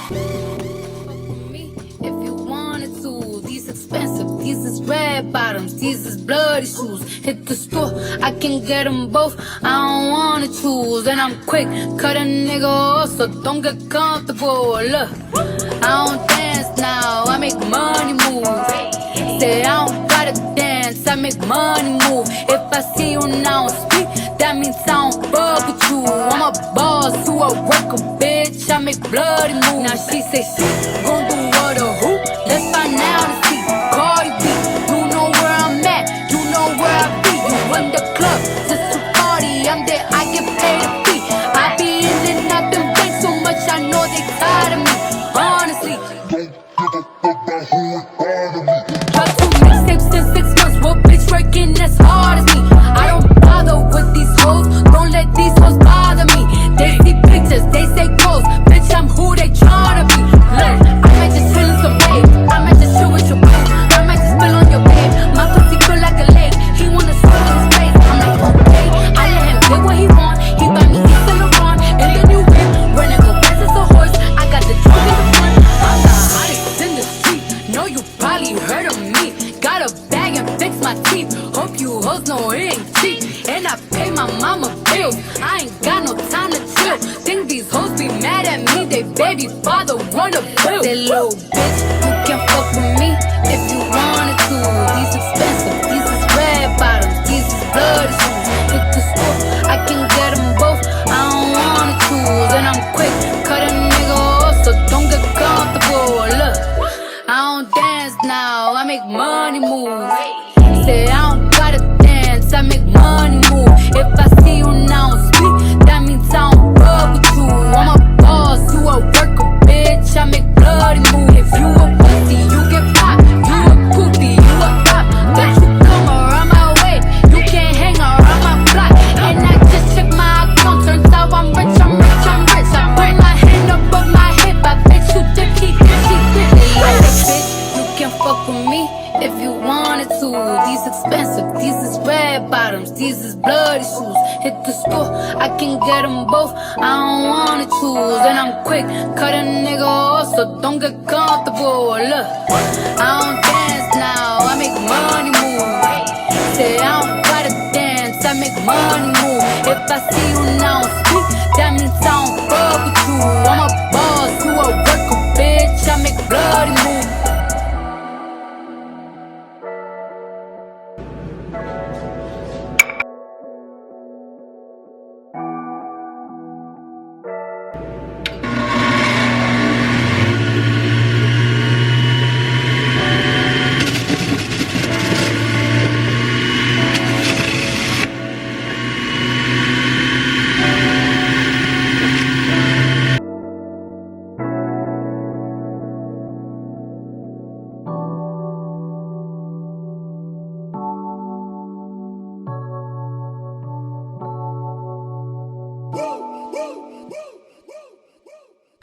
If you wanted to, these expensive, these is red bottoms, these is bloody shoes. Hit the store, I can get them both, I don't wanna choose. And I'm quick, cut a nigga off, so don't get comfortable. Look, I don't dance now, I make money move. Say I don't gotta dance, I make money move. If I see you now speak, that means I don't fuck with you. I'm a boss, you a worker, bitch, I make bloody moves. Now she say she gon' do what or who? Let's find out and see. Cardi B, you know where I'm at, you know where I be. You in the club, just to party, I'm there, I get paid a fee. I be in and out them banks so much, I know they tired of me. Honestly, don't give a fuck about who is part of me. Got 2 mixtapes in 6 months, what bitch working as hard as me? I don't bother with these hoes, don't let these hoes bother me. They see pictures, they say goals, bitch I'm who they tryna be. Look, I might just chill in some babe, I might just chill with your boo, I might just spill on your babe. My pussy feel like a lake, he wanna swim in his face. I'm like okay, I let him get what he want, he buy me East and LeBron and the new whip, running go fast as a horse. I got the trunk in the front, I'm the hottest in the street. Know you probably heard of me, got a bag and fix my teeth. Hope you hoes know it ain't cheap, and I pay my mama bills. I ain't got no time to chill. Think these hoes be mad at me, they baby father run a bill. That little bitch, you can fuck with me if you wanted to. These expensive, these is red bottoms, these is bloody shoes. Hit the store, I can get them both, I don't wanna choose. And I'm quick, cut a nigga off, so don't get comfortable. Look, I don't dance now, I make money move. Say I don't gotta dance, I make money move. If I see you now speak, that means I don't fuck with you. I'm a boss, you a worker, bitch, I make bloody move. If you a pussy, you get popped, you a poopy, you a pop. Don't you come around my way, you can't hang around my block. And I just check my account, turns out I'm rich, I'm rich, I'm rich. I put my hand above my hip, I bet you dip, he dip, he dip. Like bitch, you can fuck with me if you wanted to. These expensive, these is red bottoms, these is bloody shoes. Hit the store, I can get them both, I don't wanna choose. And I'm quick, cut a nigga off, so don't get comfortable. Look, I don't dance now, I make money move. Say I don't gotta dance, I make money move. If I see you now speak, that means I don't fuck with you. I'm a boss, you a worker, bitch, I make bloody move.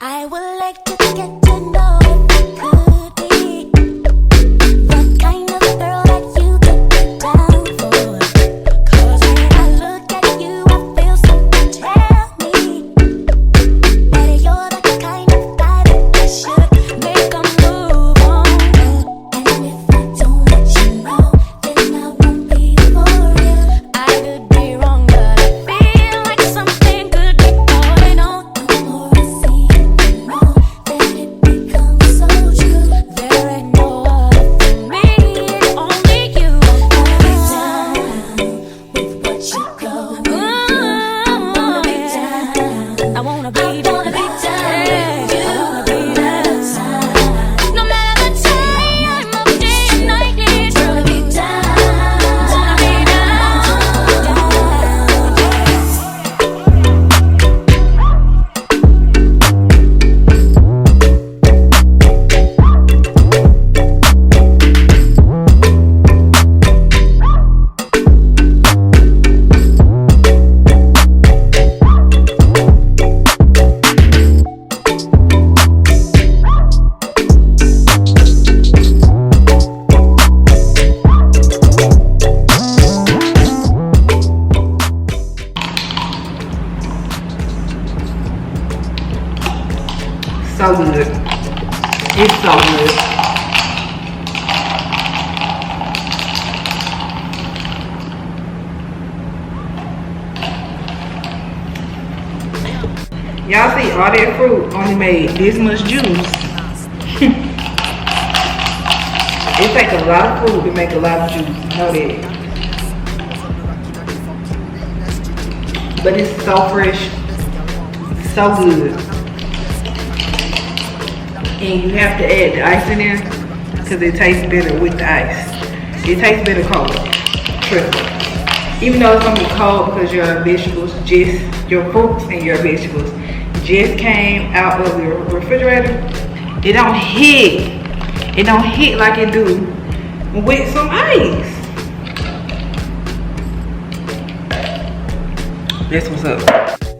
I would like to get to know if you could be the kind of girl that you could be down for. 'Cause when I look at you, I feel something tell me that you're the kind of guy that I should make a move on. And if I don't let you know, then I won't be for real. I could be wrong, but I feel like something could be going on. The more I see it, the more that it So good. It's so good. Y'all see all that fruit only made this much juice. It takes a lot of fruit to make a lot of juice. Know that. But it's so fresh, so good. And you have to add the ice in there because it tastes better with the ice. It tastes better cold. Trust me. Even though it's gonna be cold because your vegetables, just your fruits and your vegetables just came out of the refrigerator, it don't hit. It don't hit like it do with some ice. That's what's up.